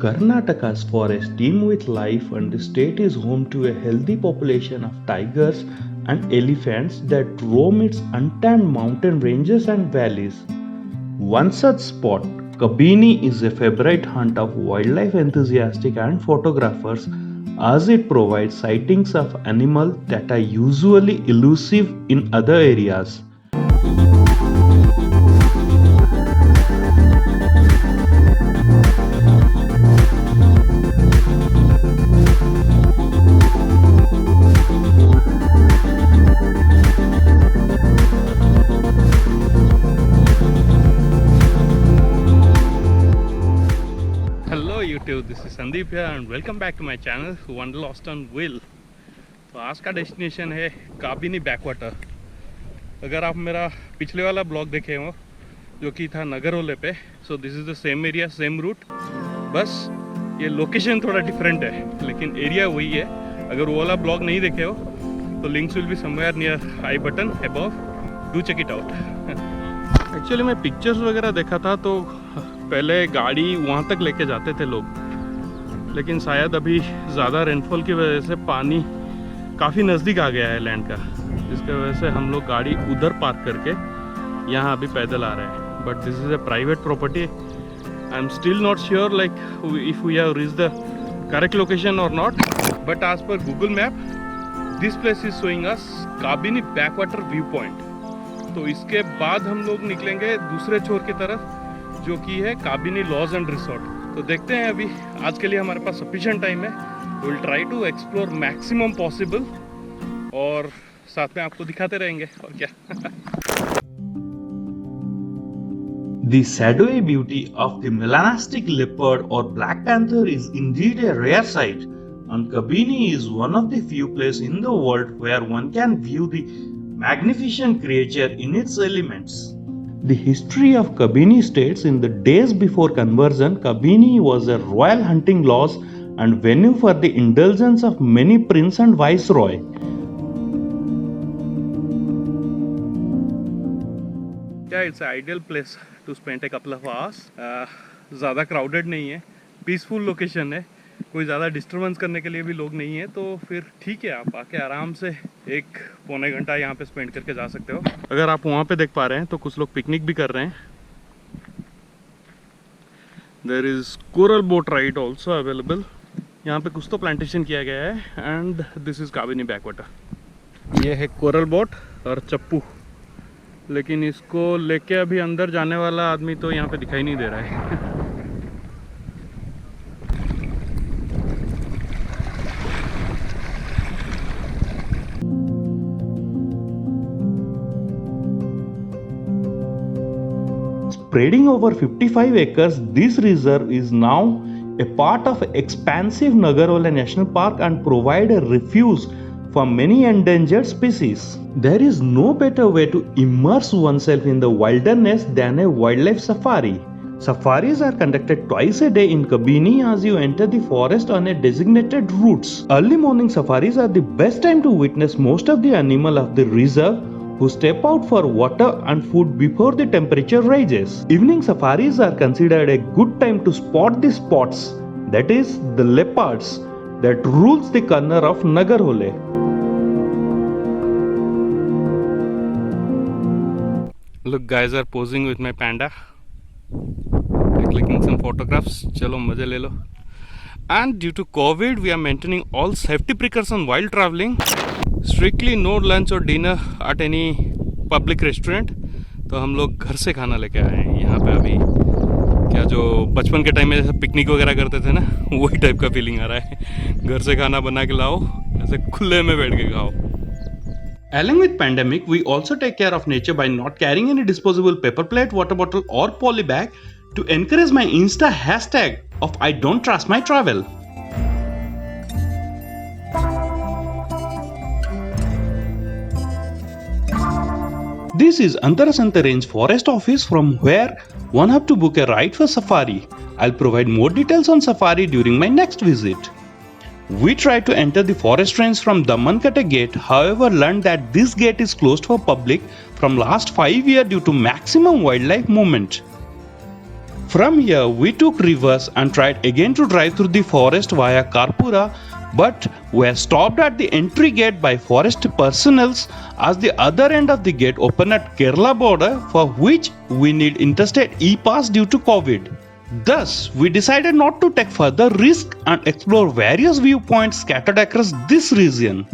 Karnataka's forests teem with life, and the state is home to a healthy population of tigers and elephants that roam its untamed mountain ranges and valleys. One such spot, Kabini, is a favorite hunt of wildlife enthusiasts and photographers as it provides sightings of animals that are usually elusive in other areas. Hello YouTube, this is Sandeep है and welcome back to my channel Wanderlust on wheel. तो आज का destination है Kabini backwater. अगर आप मेरा पिछले वाला ब्लॉग देखे हो जो कि था नगरोले पे, so this is the same area, same route, बस ये लोकेशन थोड़ा डिफरेंट है लेकिन एरिया वही है। अगर वो वाला ब्लॉग नहीं देखे हो तो links will be somewhere near I button above, do check it out. Actually मैं पिक्चर्स वगैरह देखा था तो पहले गाड़ी वहाँ तक लेके जाते थे लोग, लेकिन शायद अभी ज़्यादा रेनफॉल की वजह से पानी काफ़ी नज़दीक आ गया है लैंड का, जिसकी वजह से हम लोग गाड़ी उधर पार्क करके यहाँ अभी पैदल आ रहे हैं। But this is a private property. I am still not sure like if we have reach the correct location और not, but as per Google map this place is showing us Kabini backwater view point. तो इसके बाद हम लोग निकलेंगे दूसरे छोर की तरफ जो कि है काबिनी लॉज एंड रिसोर्ट। तो देखते हैं, अभी आज के लिए हमारे पास सफिशिएंट टाइम है। We will try to explore maximum possible और साथ में आपको दिखाते रहेंगे और क्या। The shadowy beauty of the melanistic leopard or black panther is indeed a rare sight, and Kabini is one of the few places in the world where one can view the magnificent creature in its elements. The history of Kabini states in the days before conversion, Kabini was a royal hunting lodge and venue for the indulgence of many prince and viceroy. Yeah, it's an ideal place to spend a couple of hours. ज़्यादा crowded नहीं है, peaceful location है, कोई ज़्यादा disturbance करने के लिए भी लोग नहीं है, तो फिर ठीक है, आप आके आराम से एक पौने घंटा यहाँ पे स्पेंड करके जा सकते हो। अगर आप वहाँ पे देख पा रहे हैं तो कुछ लोग पिकनिक भी कर रहे हैं। There is coral boat ride also available. यहाँ पे कुछ तो प्लांटेशन किया गया है and this is Kabini backwater. ये है कोरल बोट और चप्पू, लेकिन इसको लेके अभी अंदर जाने वाला आदमी तो यहाँ पे दिखाई नहीं दे रहा है। Spreading over 55 acres, this reserve is now a part of expansive Nagarhole National Park and provide a refuge for many endangered species. There is no better way to immerse oneself in the wilderness than a wildlife safari. Safaris are conducted twice a day in Kabini as you enter the forest on a designated routes. Early morning safaris are the best time to witness most of the animal of the reserve who step out for water and food before the temperature rises. Evening safaris are considered a good time to spot the spots, that is, the leopards, that rules the corner of Nagarhole. Look, guys are posing with my panda. They're clicking some photographs. Chalo, मजे ले लो. And due to COVID, we are maintaining all safety precautions while traveling. Strictly no lunch और dinner at any public restaurant. तो हम लोग घर से खाना लेके आए हैं यहाँ पे। अभी क्या जो बचपन के टाइम में जैसे पिकनिक वगैरह करते थे ना, वही टाइप का फीलिंग आ रहा है। घर से खाना बना के लाओ, ऐसे खुले में बैठ के खाओ। Along with pandemic, we also take care of nature by not carrying any disposable paper plate, water bottle or poly bag to encourage my Insta hashtag of I don't trust my travel. This is Antarasanta Range Forest Office, from where one have to book a ride for safari. I'll provide more details on safari during my next visit. We tried to enter the forest range from Damankatta gate, however learned that this gate is closed for public from last 5 years due to maximum wildlife movement. From here, we took reverse and tried again to drive through the forest via Karpura, but were stopped at the entry gate by forest personnel as the other end of the gate open at Kerala border, for which we need interstate e-pass due to COVID. Thus, we decided not to take further risk and explore various viewpoints scattered across this region.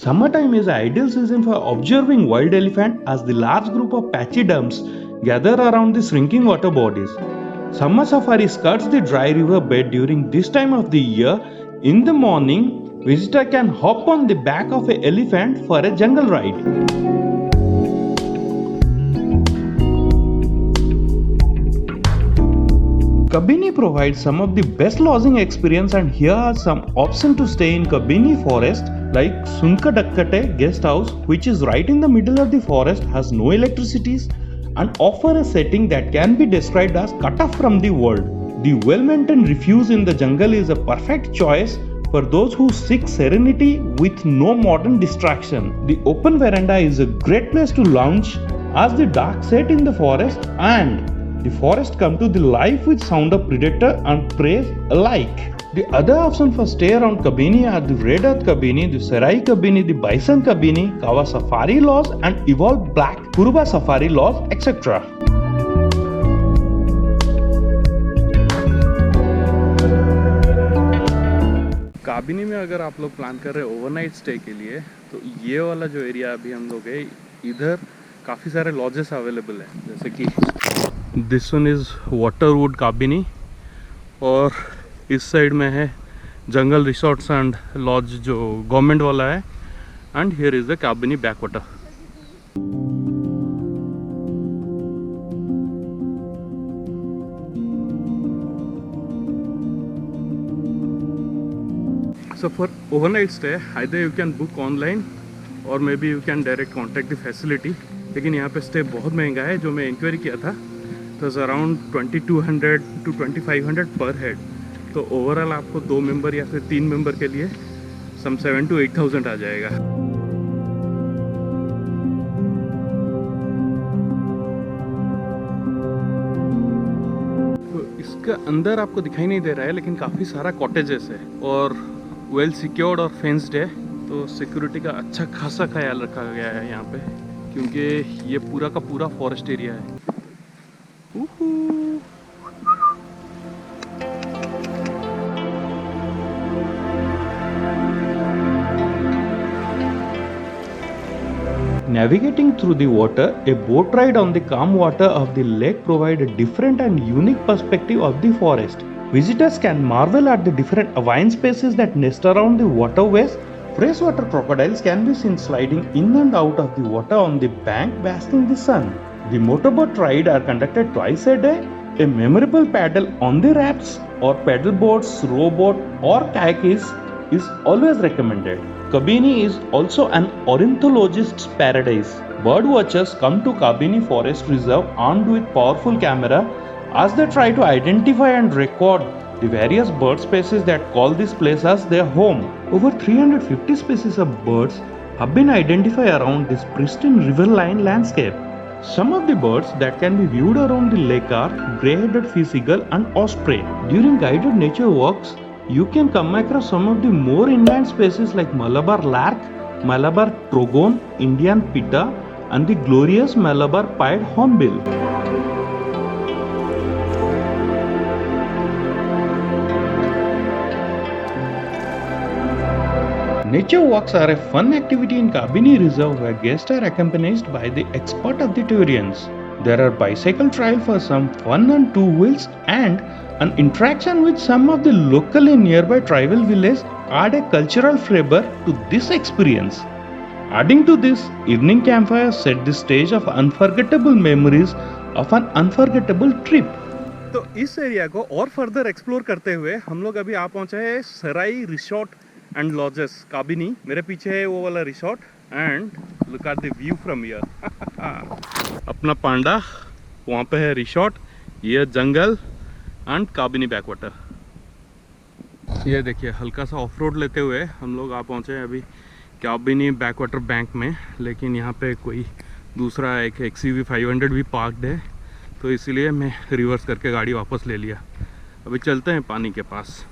Summertime is the ideal season for observing wild elephant as the large group of pachyderms gather around the shrinking water bodies. Summer safari skirts the dry river bed during this time of the year. In the morning, visitor can hop on the back of an elephant for a jungle ride. Kabini provides some of the best lodging experience, and here are some options to stay in Kabini forest, like Sunkadakkate guest house, which is right in the middle of the forest, has no electricities and offer a setting that can be described as cut off from the world. The well-maintained refuge in the jungle is a perfect choice for those who seek serenity with no modern distraction. The open veranda is a great place to lounge as the dark set in the forest and the forest come to the life with sound of predator and prey alike. The other options for stay around Kabini are the Red Earth Kabini, the Serai Kabini, the Bison Kabini, Kawa Safari Lodge and Evolved Black, Kuruba Safari Lodge, etc. Kabini में अगर आप लोग plan कर रहे हैं overnight stay के लिए, तो ये वाला जो एरिया अभी हम लोग है, इधर काफ़ी सारे लॉजेस अवेलेबल हैं, जैसे कि दिस वन इज़ वाटरवुड काबिनी और इस साइड में है जंगल रिसोर्ट्स एंड लॉज जो गवर्नमेंट वाला है, and here is the Kabini backwater. So for overnight stay, either you can book online or maybe you can direct contact the facility. लेकिन यहाँ पे स्टे बहुत महंगा है. जो मैं इंक्वायरी किया था तो अराउंड 2200 to 2500 पर हेड. तो ओवरऑल आपको 2 मेंबर या फिर 3 मेंबर के लिए सम 7 to 8000 आ जाएगा. तो इसका अंदर आपको दिखाई नहीं दे रहा है, लेकिन काफ़ी सारा कॉटेजेस है और वेल सिक्योर्ड और फेंस्ड है. तो सिक्योरिटी का अच्छा खासा ख्याल रखा गया है यहाँ पे, क्योंकि ये पूरा का पूरा फॉरेस्ट एरिया है. Navigating through the water, a boat ride on the calm water of the lake provides a different and unique perspective of the forest. Visitors can marvel at the different avine species that nest around the waterways. Freshwater crocodiles can be seen sliding in and out of the water on the bank, basking in the sun. The motorboat ride are conducted twice a day. A memorable paddle on the rafts or paddle boats, rowboat or kayak is always recommended. Kabini is also an ornithologist's paradise. Bird watchers come to Kabini Forest Reserve armed with powerful camera as they try to identify and record the various bird species that call this place as their home. Over 350 species of birds have been identified around this pristine riverine landscape. Some of the birds that can be viewed around the lake are grey-headed fish eagle and osprey. During guided nature walks, you can come across some of the more inland species like Malabar lark, Malabar trogon, Indian pitta, and the glorious Malabar pied hornbill. Nature walks are a fun activity in Kabini Reserve where guests are accompanied by the expert of the tourians. There are bicycle trails for some fun on two wheels and An interaction with some of the locally nearby tribal village add a cultural flavor to this experience. Adding to this, evening campfire set the stage of unforgettable memories of an unforgettable trip. तो इस area को और further explore करते हुए हम लोग अभी आ पहुंचे हैं सराई रिसोर्ट एंड लॉजेस काबिनी। मेरे पीछे है वो वाला resort and look at the view from here. अपना पांडा, वहाँ पे है रिसोर्ट, ये जंगल एंड काबिनी बैकवाटर। ये देखिए हल्का सा ऑफ रोड लेते हुए हम लोग आ पहुँचे हैं अभी काबिनी बैकवाटर बैंक में, लेकिन यहाँ पे कोई दूसरा एक XUV 500 भी पार्कड है, तो इसीलिए मैं रिवर्स करके गाड़ी वापस ले लिया। अभी चलते हैं पानी के पास।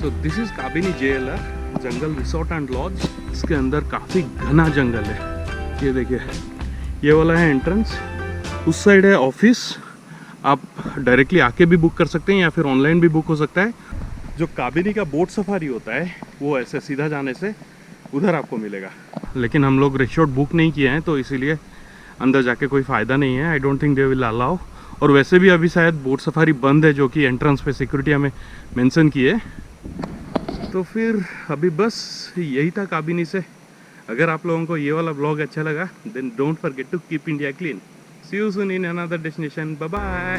So this is Kabini JLR jungle resort and lodge. इसके अंदर काफ़ी घना जंगल है। ये देखिए ये वाला है एंट्रेंस, उस साइड है ऑफिस। आप डायरेक्टली आके भी बुक कर सकते हैं या फिर ऑनलाइन भी बुक हो सकता है। जो काबिनी का बोट सफारी होता है वो ऐसे सीधा जाने से उधर आपको मिलेगा, लेकिन हम लोग रिसोर्ट बुक नहीं किए हैं तो इसीलिए अंदर जाके कोई फ़ायदा नहीं है। I don't think they will allow. और वैसे भी अभी शायद बोट सफारी बंद है, जो कि एंट्रेंस पे सिक्योरिटी हमें मेंशन की है। तो फिर अभी बस यही था काबिनी से। अगर आप लोगों को ये वाला व्लॉग अच्छा लगा then don't forget to keep India clean. See you soon in another destination. Bye bye.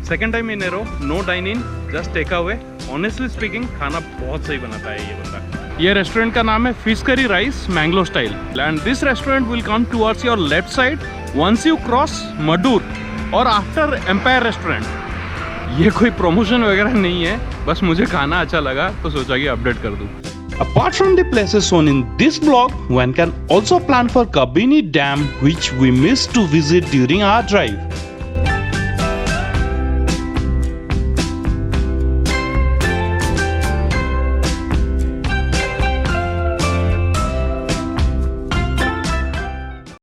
Second time in Arrow, no dine in, just take away. Honestly speaking खाना बहुत सही बनाता है ये बंदा। ये रेस्टोरेंट का नाम है fish curry rice Mangalore style and this restaurant will come towards your left side once you cross Maddur और आफ्टर एम्पायर रेस्टोरेंट। ये कोई प्रमोशन वगैरह नहीं है, बस मुझे खाना अच्छा लगा तो सोचा कि अपडेट कर दूं। Apart from the places shown in this blog, one can also plan for Kabini Dam, which we missed to visit during our drive.